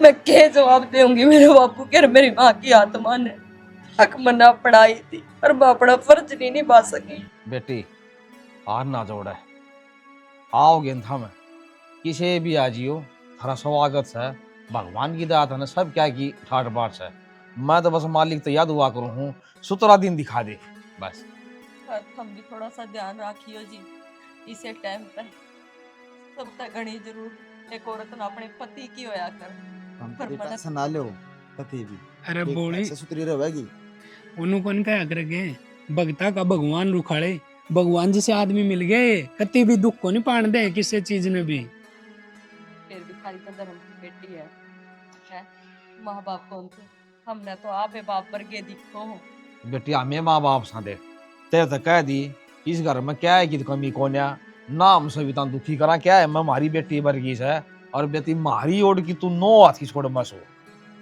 मैं क्या जवाब दूंगी मेरे बापू के और मेरी माँ की आत्मा ने हक मना पढ़ाई थी पर मैं अपना फर्ज नहीं निभा सकी बेटी हार ना जोड़ा है आओगे था मैं किसी भी आ जियो थारा स्वागत है भगवान की दात है ना सब क्या की ठाट बाट है मैं तो बस मालिक तो याद हुआ करूँ हूँ सुतरा दिन दिखा दे बस पर हम भी थोड़ा सा ध्यान रखियो जी इसे टाइम पर सब तक घनी जरूर एक औरत ने अपने पति की होया कर हम पर तेरी मन टेंशन ना लो कति भी अरे बोली ऐसे सुतरी रहेगी। उन्हों कौन कहा करगे भगता का भगवान रुखाड़े, भगवान जैसे आदमी मिल गए कति भी दुख को नहीं पान दे किसी चीज ने भी। फिर भी खाली तो धर्म की बेटी है माँ बाप कौन थे, हमने तो आपे बाप पर के दिखो। बेटी हमें माँ बाप सा दे ते तो कह दी इस घर में क्या है कि कमी कौन है ना, हम सभी ता दुखी करा क्या है, मैं मारी बेटी वर्गी है और बेटी मारी ओढ़ की तू 9 हाथ की छोड़ मसो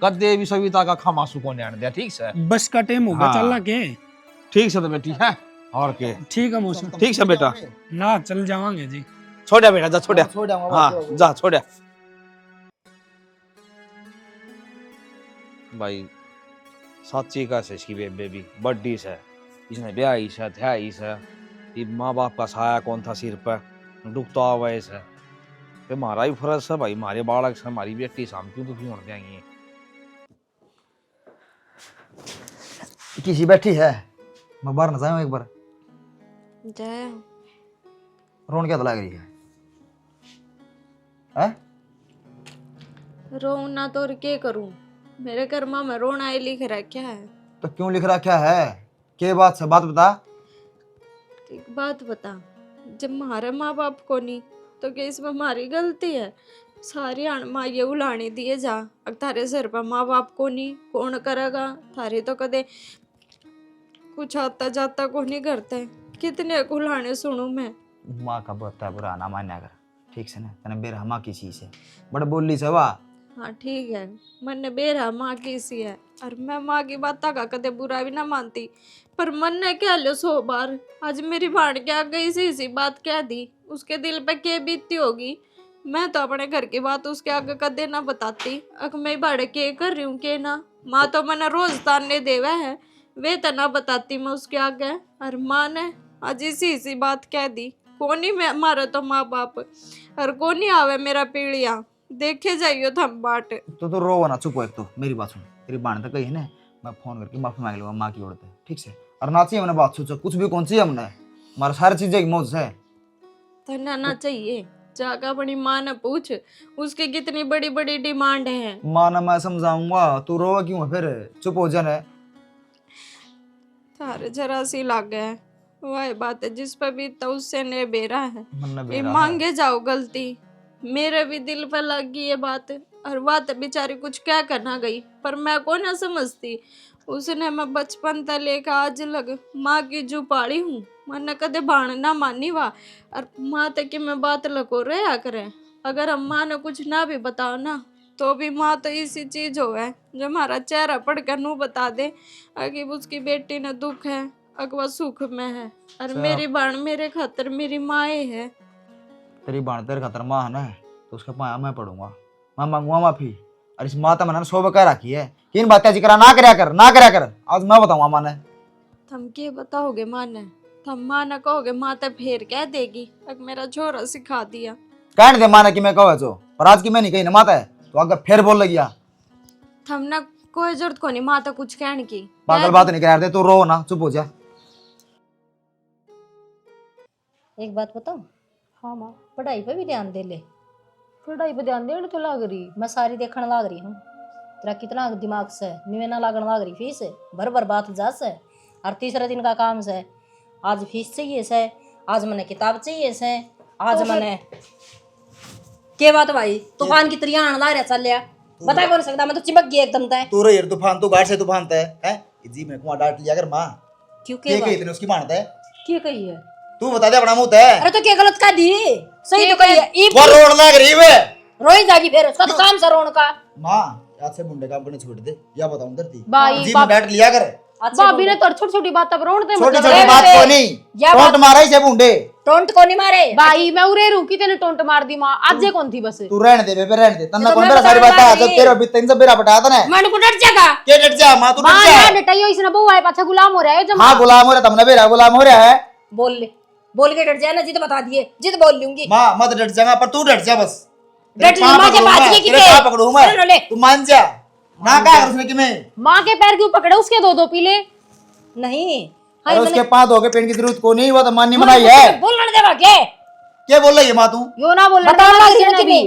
कदे भी सविता का खमासू कौन आने दिया। ठीक है बस का टाइम होगा हाँ। चलना के ठीक से तो बेटी है और के ठीक है मौसम ठीक से बेटा ना चल जावांगे जी। छोड़ा बेटा जा छोड़ा छोड़ आऊंगा हाँ जा छोड़ा भाई सच्ची का से इसकी बेबी बड्डी से इसने ब्याह से ध्या से ये माँ बाप का साया कौन था सिर पर डूबता हुआ है पे हमारा ही फर्ज है भाई, हमारे बालक से हमारी बेटी शाम क्यों दुखी होने देंगे। किसी बैठी है मैं बाहर न जाऊं एक बार जय रोन क्या लग रही है? रो ना तो और क्या करूं, मेरे घर में रोना ही लिख रखा है। तो क्यों लिख रखा है? के बात से बात बता। एक बात बता, जब हमारे माँ बाप को नहीं तो क्या इसमें हमारी गलती है? सारी माँ ये उलाने दिए जा, अगर थारे सिर पर माँ बाप को नहीं कौन करेगा? थारे तो कदे कुछ आता जाता को नहीं करते, कितने उलाने सुनूं मैं। माँ का बता बुरा ना मान्या कर, ठीक से ना तने बेर हमा की चीज है बड़े बोली से वाह। हाँ ठीक है, मन बेरा माँ की सी है और मैं माँ की बात का कदे बुरा भी ना मानती, पर मन ने कह लो 100 बार। आज मेरी भाण क्या गई सी बात कह दी, उसके दिल पे क्या बीतती होगी। मैं तो अपने घर की बात उसके आगे कदे ना बताती, अगर मैं भाड़े के कर रही हूँ के ना। माँ तो मैंने रोज ताने देवे है, वे तो ना बताती मैं उसके आगे। और माँ ने आज इसी बात कह दी, कोनी में मारे तो माँ बाप और कोनी आवे मेरा पीढ़िया, देखे जाइयो थम बाट। तो रो ना, चुप हो। एक तो मेरी बात सुन, तेरी बाण तो कही है ना, मैं फोन करके माफी मांग लूंगा माँ की ओर से, ठीक से। और ना चाहिए हमने बात सोचो, कुछ भी कौन सी हमने, हमारा सारी चीजें की मौज है। धन्ना ना चाहिए, जाकर अपनी माँ ने पूछ, उसकी कितनी बड़ी बड़ी डिमांड है। माँ ना मैं समझाऊंगा, तू रोवा क्यों है फिर? चुप हो जाने। थारे जरा सी लाग गए, वह बात है जिस पर भी तो उससे ने बेरा है। मन ने ये बेरा है। मांगे जाओ गलती, मेरे भी दिल पर लग गई ये बात। और बात बेचारी कुछ क्या करना गई, पर मैं को ना समझती। उसने मैं बचपन तक लेकर आज लग माँ की जो पाली हूँ, मैंने कदे भाण ना मानी वा। और माँ तक की मैं बात लको रहा करे, अगर हम माँ ने कुछ ना भी बताओ ना तो भी माँ तो इसी चीज हो है जो हमारा चेहरा पढ़ कर नू बता दे कि उसकी बेटी ने दुख है, अगवा सुख में है। और मेरी बाण मेरे खातर मेरी माँ है। तेरी बाण तेरे खातर माँ है ना, तो उसके पाया मैं पढ़ूंगा, मैं मांगूंगा माफी। और इस माता मैंने 100 बका रखी है कि इन बातें जिक्र ना करया कर, ना करया कर। आज मैं बताऊंगा माँ ने। तुम के बताओगे माँ ने? तुम माँ ने कहोगे माँ तो फिर कह देगी अगर मेरा छोरा सिखा दिया। कहने दे माँ ने कि मैं कहो जो, और आज की मैं नहीं कही ना माता है, तो अगर फिर बोल लगी तुमने कोई जरूरत को नहीं माँ तो कुछ कहने की। पागल बात नहीं कर दे, तू रो ना, चुप हो जा। एक बात बताऊं? हाँ माँ, पढ़ाई पे भी ध्यान दे ले। पढ़ाई पे ध्यान देने तो लाग रही, मैं सारी देखने लाग रही हूँ। तेरा कितना दिमाग से निवे ना लागण लाग रही फीस भर भर बात जा से। और तीसरे दिन का काम से आज फीस चाहिए से, आज मैंने किताब चाहिए से, आज तो मैंने के बात भाई तूफान की तरिया आने ला रहा चल लिया। बता कौन सकता, मैं तो चिपक गई एकदम तय। तू रे तूफान, तू गाड़ से तूफान तय है। जी मैं कुआं डांट लिया कर माँ, क्यों के के कही इतने उसकी बाण तय? क्या कही है? तू बता दे अपना मुंह तय। अरे तो क्या गलत कर दी? सही तो कही है। वो रोड लग रही है रोई जागी फिर, उसका तो काम सर रोन का। माँ, आज से मुंडे काम करने छोड़ दे, या बताऊं धरती भाई, जी मैं डांट लिया कर। भाभी ने तो छोटी छोटी बात तब रोन दे, छोटी मतलब छोटी बात को नहीं, या टोंट मारा ही से मुंडे। टोंट को नहीं मारे भाई मैं उरे रुकी तेने टोंट मार दी माँ, आज ये कौन थी बस। तू रहने दे बेबे, रहने दे। तन्ना तो कौन मैं तेरा सारी बता बात है, रही। जब तेरा भी तीन से बेरा बटा था ना, मन को डर जाएगा। के डट जा माँ, तू माँ डट यार जा। डटाइयो इसने बहु आए पाछा गुलाम हो रहा है जब। हाँ गुलाम हो रहा, तुमने बेरा गुलाम हो रहा है। बोल ले, बोल के डर जाए ना, जिद बता दिए, जिद बोल लूंगी। माँ मत डट जाएगा, पर तू डट जा बस। डट ले, माँ के बात ये की तेरे पाँव पकड़ूं मैं, सुन ले। तू मान जा ना। कहा उसने कि मैं माँ के पैर क्यों पकड़े, उसके दो पीले नहीं और उसके पाँव धो के पेन की जरूरत को नहीं, वो तो माननी बनाई है। बोलने देवा के क्या बोल रही है माँ तू? यो ना बोल बता ना किसी ने भी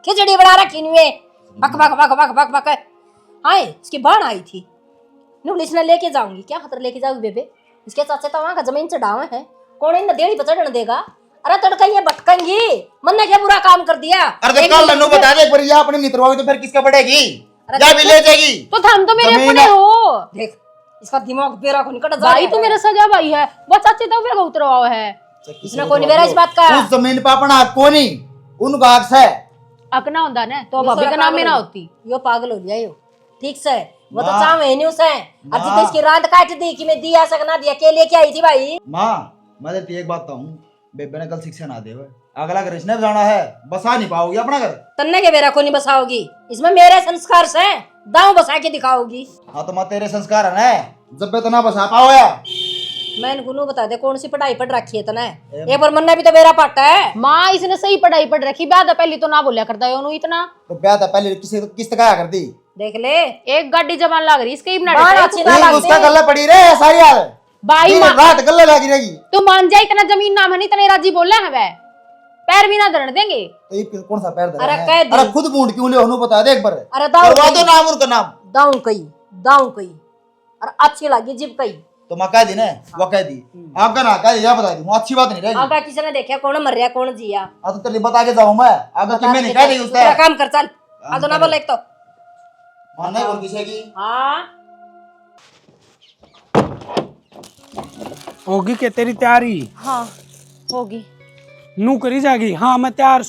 खिचड़ी बना रखी नुए बक बक बक बक बक बक। आए इसकी बाण आई थी नुगली इसने लेके जाऊंगी क्या खतर लेके जाऊंगी बेबे इसके चाचे तो वहां का जमीन चढ़ावे है कौन इन देड़ी पर चढ़ने देगा अरे तड़का ये भटकेंगी मन ने क्या बुरा काम कर दिया अरे कल नन्नू बता दे एक बार ये अपने मित्रवाओं तो फिर किसका पड़ेगी या भी ले जाएगी तो थम तो मेरे जमीन अपने है। हो देख इसका दिमाग बेरा को निकट जा भाई तू मेरा सगा भाई है वो चाचे तो मेरा उतरवाओ है इसने कोई नहीं बेरा इस बात का उस जमीन पे अपना हक को नहीं उनका हक है अकना होता ना तो भाभी का नाम में ना होती यो पागल हो गया यो ठीक से वो तो चाहे नहीं उसे अब जितने इसकी रात काट दी कि मैं दिया सकना दिया के लेके आई थी भाई माँ मैं तो एक बात कहूँ बेबे ने कल शिक्षा ना दे अगला घर इसने जाना है बसा नहीं पाओगी अपना घर तन्ने के बेरा को नहीं बसाओगी इसमें मेरे संस्कार से दांव बसा के दिखाओगी हाँ तो माँ तेरे संस्कार है ना जब पे तो ना बसा पाओ या मैं इनको बता दे कौन सी पढ़ाई पढ़ रखी है तने एक बार मन्ना भी तो मेरा पाटा है माँ इसने सही पढ़ाई पढ़ रखी ब्याह पहले तो ना बोलिया करता है उन्होंने इतना तो ब्याह था पहले किसी किस्त का कर दी देख ले एक गाड़ी जबान लग रही इसके ही बाण अच्छी ना लगती। उसका गल्ला पड़ी रहे सारी यार भाई दिन रात गल्ला लगी रहेगी तू मान जा इतना जमीन नाम है नहीं इतने राजी बोले हैं वह पैर भी ना धरने देंगे तो ये कौन सा पैर धरा अरे है? कह दी। अरे खुद बूंद क्यों ले उन्होंने बता दे एक बार अरे दाऊ करवा दो कही नाम उनका नाम दाऊ कही और अच्छी लगी जिप कही तो मैं कह दी ना वो कह दी आपका ना कह दिया बता दी वो अच्छी बात नहीं रहेगी आगा किसी ने देखा कौन मर रहा कौन जिया अब तो तेरे बता के जाऊं मैं अगर कि मैं नहीं कह दी उससे तेरा काम कर चल आ तो ना बोल एक तो मानना है और किसी की हाँ होगी क्या तेरी तैयारी हाँ होगी नू करी जागी हाँ मैं तैयार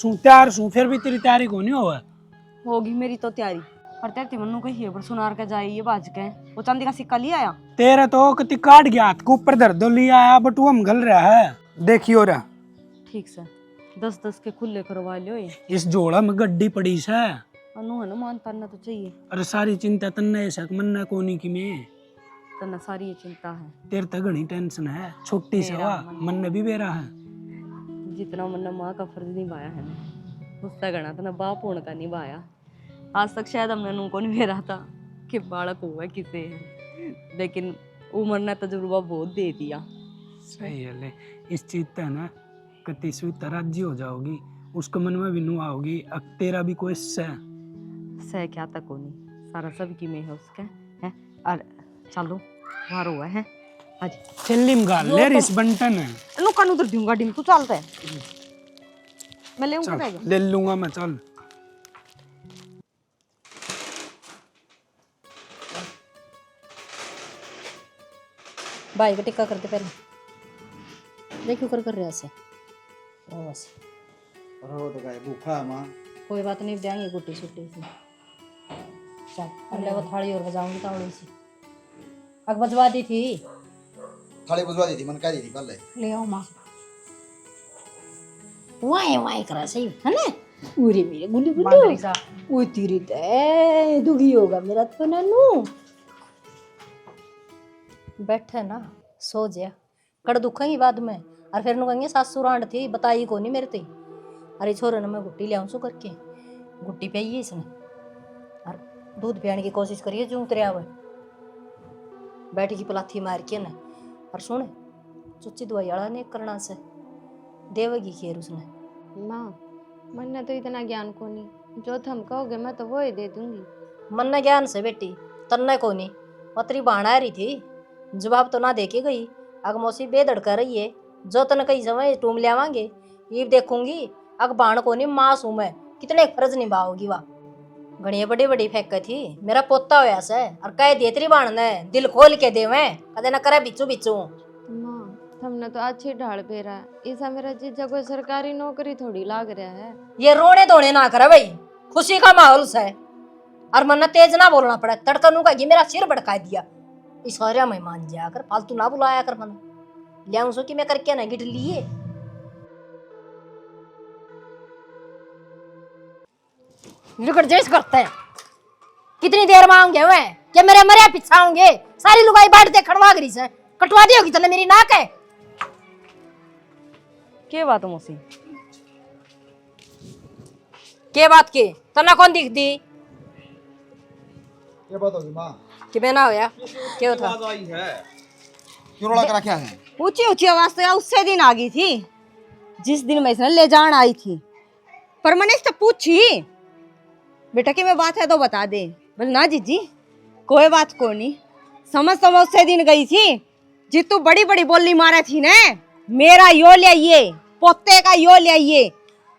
सूं फिर भी तेरी तैयारी को नहीं हुआ होगी मेरी तो तैयारी और तेरे मन्नू को ही पर सुनार के जाइए बाज के वो चांदी का सिक्का लिया आया तेरा तो कति काट गया हाथ को ऊपर दर्द लिया आया बट वो हम गल रहा है देखियो रहा ठीक से 10-10 के खुले करवा लियो ये इस जोड़ा में गड्डी पड़ी से अनु है ना मान करना तो चाहिए अरे सारी चिंता तन्ने शक मन्ना कोनी की में तना सारी ये चिंता है तेरे तक घनी टेंशन है छोटी से मेरा वा मन में भी बेरा है जितना मैंने माँ का फर्ज निभाया है ना उससे गणा तो बाप होने का निभाया आज तक शायद हमने नू को नहीं भेजा था कि बालक हुआ किसे है लेकिन उम्र ने तजुर्बा बहुत दे दिया सही है ले इस चीज पे ना कति स्वीत राज्य हो जाओगी उसको मन में भी नू आओगी अब तेरा भी कोई सह क्या तक होनी सारा सब की में है उसके है और चलो बाहर हुआ है आज चलिम गाल ले रिस बंटन है नु कान उधर दूंगा डिम तू चलता है मैं ले ऊंगा चल ले लूंगा मैं चल भाई का टिक्का करते पहले देख क्यों कर रहे ऐसे बस अरे वो तो क्या भूखा है माँ कोई बात नहीं देंगे गुट्टी छुट्टी से चल अगले वो थाली और बजाऊंगी तावड़ी सी अग बजवा दी थी थाली बुझवा दी थी मन कह दी थी कल ले आओ माँ वाए वाए करा सही है ना पूरे मेरे गुल्ली गुल्ली वो तेरी ते दुखी होगा मेरा तो नन्नू बैठे ना सो जा कड़ दुखेंगी बाद में और फिर नु कहेंगे सासू रांड थी बताई को नहीं मेरे ते अरे छोरे ने मैं गुट्टी ले आऊं सो करके गुट्टी पे ही इसने और दूध पियाने की कोशिश करिए जो उतरे आवे बैठी की पलाथी मार के ना और सुन चुच्ची दवाई वाला ने करना से देवेगी खैर उसने माँ मन ने तो इतना ज्ञान को नहीं जो तुम कहोगे मैं तो वो ही दे दूंगी मन ने ज्ञान से बेटी तन्ने को नहीं पतरी बाणा रही थी जवाब तो ना देके गई अग मौसी बेदड़ कर रही है जो तन कई समय टूम ले आवांगे ये देखूंगी अग बाण को नहीं माँ सू मैं कितने फर्ज निभाओगी वाह घड़ी बड़ी बड़ी फेंक थी मेरा पोता होया से और कह देतरी बाण ने दिल खोल के देवे कदे ना करे बिचू बिचू माँ तुमने तो अच्छी ढाल फेरा है ऐसा मेरा जीजा कोई सरकारी नौकरी थोड़ी लाग रहा है ये रोने धोने ना करे भाई खुशी का माहौल से और मन तेज ना बोलना पड़ा तड़का नू का मेरा सिर भड़का दिया इस में मान जा कर फालतू ना बुलाया कर मन लिया सो कि मैं करके ना गिट लिए लिकट जैस करते हैं कितनी देर मांगे हुए क्या मेरे मरे पीछा होंगे सारी लुगाई बाट दे खड़वा गरी से कटवा दी होगी तने मेरी नाक है के बात मौसी के बात के तना कौन दिख दी ये बात होगी माँ कि मैं ना होया क्या था क्यों रोला करा क्या है ऊंची ऊंची आवाज तो यार उससे दिन आ गई थी जिस दिन मैं इसने ले जान आई थी पर मैंने इससे पूछी बेटा की मैं बात है तो बता दे बोले ना जीजी कोई बात को नहीं, समझ समझ से दिन गई थी जितू बड़ी बड़ी बोली मारे थी ने, मेरा यो ले आइए, पोते का यो ले आइए,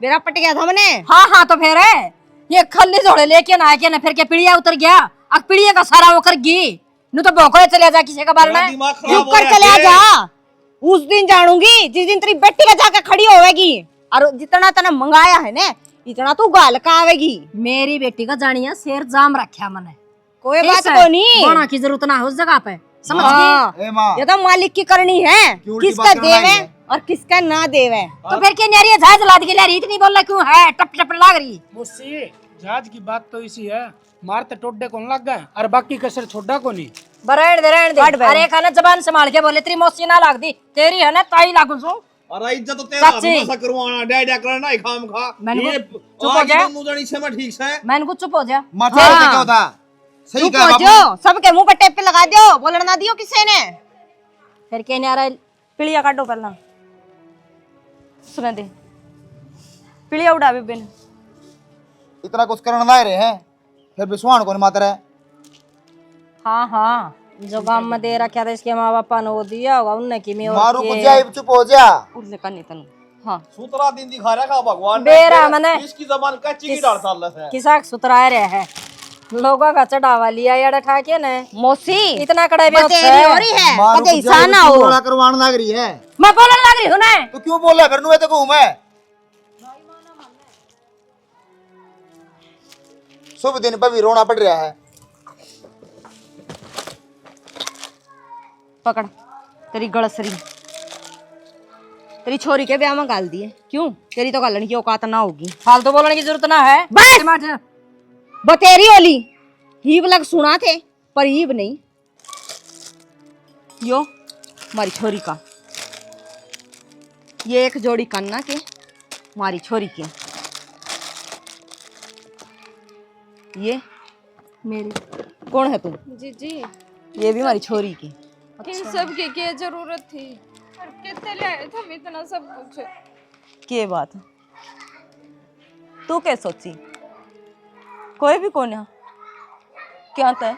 मेरा पट गया था मैंने। हाँ हाँ तो फिर है ये खल्ली जोड़े लेके ना आके ना फिर के पीड़िया उतर गया, अब पीड़िया का सारा वो कर गई नू तो भोकड़े चले जा किसी का बार मेरा में दिमाग खराब चुप हो कर रहा चले है। जा, उस दिन जानूंगी जिस दिन तेरी बेटी का जाकर खड़ी होवेगी, और जितना तने मंगाया है ने इतना तू गाल का आवेगी। मेरी बेटी का जानिया शेर जाम रखा मैंने, कोई ठीक बात है? को नहीं, बोना की जरूरत ना है उस जगह पे, समझ गई? हाँ, ए माँ ये तो मालिक की करनी है, क्यों उल्टी किसका बात करना देवे है? और किसका ना देवे। तो फिर क्या नारी जहाज लाद के ले रही इतनी बोल क्यों है, टप टप लाग रही। मुझसे जहाज की बात तो इसी है, मारते टोड्डे कौन लग गए और बाकी कसर छोड़ा को नहीं। रहने दे रहने हट दे, बे। अरे खाना जबान संभाल के बोले, तेरी मौसी ना लाग दी, तेरी है ना ताई लागू सो। अरे इज्जत तो तेरा चाची। हमेशा करवाना, डैडा करना ही खाम खा। मैंने ये चुप हो आज जा। दोनों जनी से मैं ठीक से। मैंने कुछ चुप हो जा। माथे हाँ। से क्या होता? सही चुप कहा हो बापू। जो, सबके मुंह पर टेप पे लगा दो, बोलना ना दियो किसी ने। फिर क्या नहीं आ रहा, पिलिया काटो पहला, सुना दे पिलिया उड़ा बिन। इतना कुछ करना ना रहे हैं, फिर विश्वान को नहीं मातर है। हाँ हाँ जो गांव में दे रखा था इसके माँ बापा ने वो दिया होगा उनने की मैं मारू को जाए, चुप हो जा। उड़ले का नहीं तनु। हाँ सूतरा दिन दिखा रहा भगवान ने। बेरा मने। इसकी जबान कच्ची की डाल साल से। किसा सुतरा रहे है, लोगों का चढ़ावा लिया यार ठा के ने, मौसी इतना कड़े भी बतेरी हो रही है, मारू कदे को ईसा जाए, ना हो। रोड़ा करवान लग रही है। मैं बोलने लग रही हूँ ना। तो क्यों बोल रहा है फिर? नुए तो कहूँ मैं। शुभ दिन पर भी रोना पड़ रहा है। पकड़ तेरी गड़सरी, तेरी छोरी के ब्याह में गाल दिए क्यों? तेरी तो गालन की औकात ना होगी। फालतू बोलने की जरूरत ना है। बस। दिमाग से। बतेरी ओली हीब लग सुना थे पर हीब नहीं। यो मारी छोरी का, ये एक जोड़ी कन्ना के मारी छोरी के, ये मेरी कौन है तुम? जी जी, ये भी हमारी छोरी की। इन सब की क्या जरूरत थी और कितने ले आए थे हम इतना सब कुछ। के बात तू क्या सोची? कोई भी कौन है क्या तय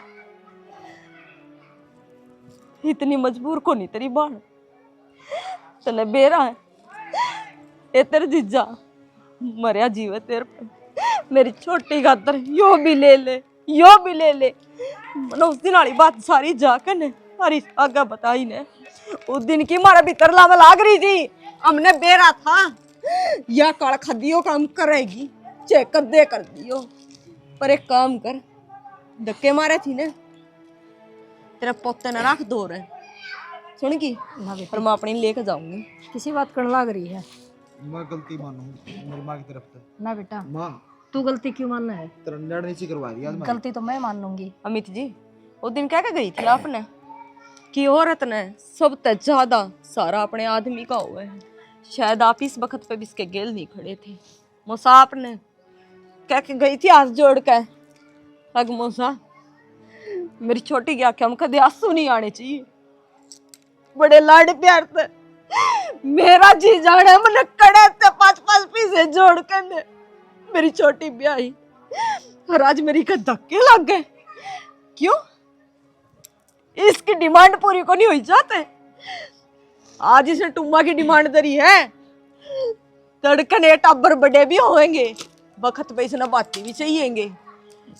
इतनी मजबूर को नहीं तेरी बाण तने बेरा है ए तेरे जीजा मरिया जीव है तेरे पे, मेरी छोटी खातर यो भी ले ले, यो भी ले ले। मैंने उस दिन वाली बात सारी जाकर ने सारी आगे बताई ने, उस दिन की मारा भीतर लावा लाग रही थी, हमने बेरा था या काल खदियो काम करेगी चेक कर दे कर दियो, पर एक काम कर धक्के मारे थी ने तेरा पोते ने रख दो रहे सुन की, पर मैं अपनी लेके जाऊंगी। किसी बात करने लग रही है मैं गलती मानू मेरी माँ की तरफ से। ना बेटा, माँ तू गलती क्यों मानना है? तेरा नेट नीचे करवा दिया आज मैंने। गलती तो मैं मान लूंगी। अमित जी उस दिन क्या गई थी आपने कि औरत ने सबसे ज्यादा सारा अपने आदमी का हुआ है, शायद आप इस वक्त पे भी इसके गेल नहीं खड़े थे। मूसा आपने क्या के गई थी हाथ जोड़ के, अग मूसा मेरी छोटी की आंखें में कदे आंसू नहीं आने चाहिए, बड़े लाड प्यार से मेरा जी जाने मैंने कड़े थे 5-5 पीसे जोड़ के ने मेरी छोटी ब्याही, और आज मेरी का धक्के लग गए। क्यों? इसकी डिमांड पूरी को नहीं हुई जाते, आज इसने टुम्मा की डिमांड धरी है, तड़कने टब्बर बड़े भी होंगे, वक्त पे इसने बाती भी चाहिएंगे,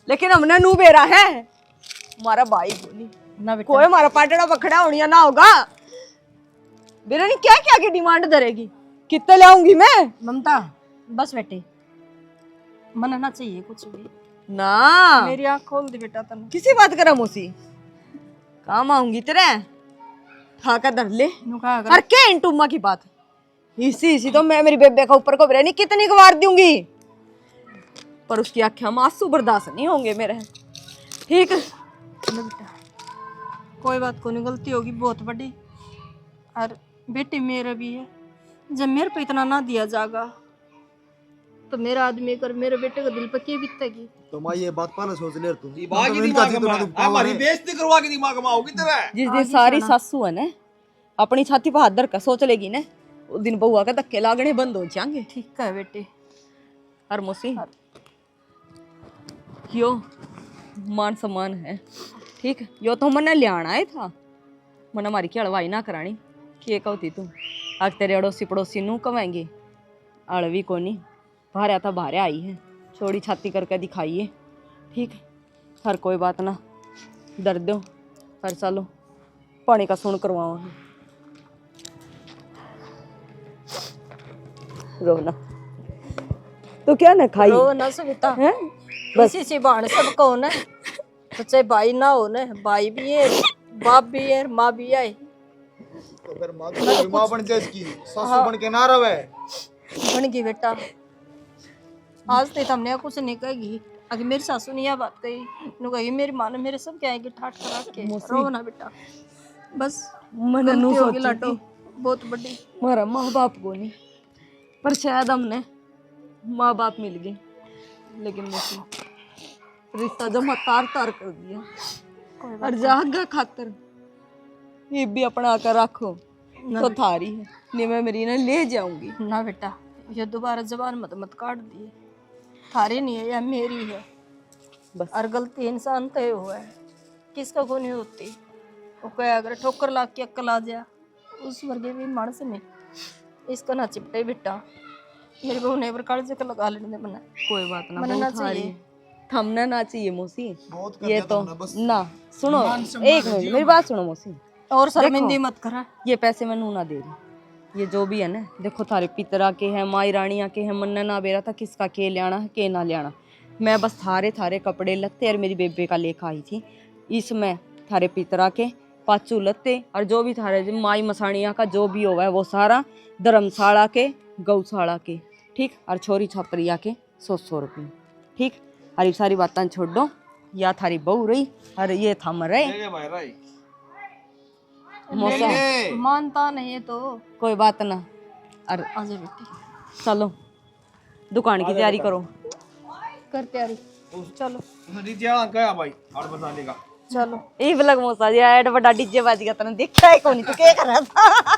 लेकिन हमने नू बेरा है हमारा भाई बोली ना बेटा, कोई हमारा पाटड़ा पकड़ा होनिया ना होगा। बेरा ने क्या क्या की डिमांड धरेगी, कितने ले आऊंगी मैं? ममता बस बेटे, मन ना चाहिए कुछ भी। ना मेरी आँख खोल दी बेटा तने। किसी बात करा मोसी, काम आऊंगी तेरे ठाका धर ले नू कहा कर। और क्या इन टुम्मा की बात, इसी तो मैं मेरी बेबे का ऊपर को नहीं कितनी गवार दूंगी, पर उसकी आंखें में आंसू बर्दाश्त नहीं होंगे मेरे। ठीक है ना बेटा, कोई बात को नहीं, गलती होगी बहुत बड़ी, और बेटी मेरा भी है, जब मेरे पे इतना ना दिया जाएगा तो मेरा आदमी कर मेरे बेटे का दिल पे क्या बीतेगी। तो माँ ये बात पहले सोच ले तू। दिमाग ही तो इनका दिमाग जितना में तू हमारी power है। बेइज्जती करवा के दिमाग में आओगी तेरा। जिस दिन सारी सासू है ना अपनी छाती पर हाथ धर कर सोच लेगी ना, उस दिन बउआ के धक्के लागने बंद हो जाएंगे। ठीक है बेटे, और मोसी यो मान सम्मान है, ठीक यो तो मैंने लियाना ही था, मैंने हमारी की हलवाई ना करानी के कहती तू आज तेरे अड़ोसी पड़ोसी नू कवेंगे अड़वी को नहीं भारे था भारे आई है छोड़ी छाती करके दिखाइए। ठीक हर कोई बात ना दर्द दो पर चलो पानी का सुन करवाओ रोना तो क्या ना खाई रो ना सविता हैं बस इसी बहाने सब को ना तो चाहे भाई ना हो ना भाई भी है बाप भी है माँ भी है। तो फिर माँ बन जाए इसकी सासू बन के ना रहे। बन गई बेटा आज तक हमने कुछ नहीं कही अगर मेरी सासू ने यह बात कही नु कही मेरी माँ ने मेरे सब क्या आएगी ठाट करा के रो ना बेटा बस मैंने नू गलती होगी सोची लाडो थी, बहुत बड़ी हमारा माँ बाप को नहीं पर शायद हमने माँ बाप मिल गए लेकिन मुझे रिश्ता जमा तार तार कर दिया और जागा खातर ये भी अपना कर रखो तो थारी है नहीं मैं मेरी ने ले जाऊंगी। ना बेटा ये दोबारा जबान मत काट दिए थारी नहीं है या मेरी है बस और गलती इंसान तय हुआ है किसका को नहीं होती वो कहे अगर ठोकर ला के अक्ल आ जा उस वर्गे भी मानस में इसका ना चिपटे बेटा मेरी बहू ने काल से लगा लेने मना कोई बात ना मनना बहुत थारी चाहिए। थमना ना चाहिए मौसी बहुत कर ये दिया तो तुमने, बस ना सुनो एक मिनट मेरी बात सुनो मौसी और शर्मिंदी मत करा ये पैसे मैं नू ना दे रही ये जो भी है ना देखो थारे पितरा के हैं माई रानिया के हैं मन्ना ना बेरा था किसका के लियाना है के ना लियाना मैं बस थारे थारे कपड़े लत्ते और मेरी बेबे का लेखा आई थी इसमें थारे पितरा के पाचू लत्ते और जो भी थारे माई मसानिया का जो भी हुआ है वो सारा धर्मशाला के गौशाला के ठीक और छोरी छापरिया के 100 रुपये ठीक हरी सारी बातें छोड़ दो या थारी बहू रही और ये थम रहे मौसम मानता नहीं है तो कोई बात ना और आजा बेटी चलो दुकान की तैयारी करो कर तैयारी चलो रितिया क्या भाई 8 बजा लेगा चलो ये ब्लॉग मौसा जी ऐड बड़ा डीजे बाजी का तने देखा है कौन तू क्या कर रहा था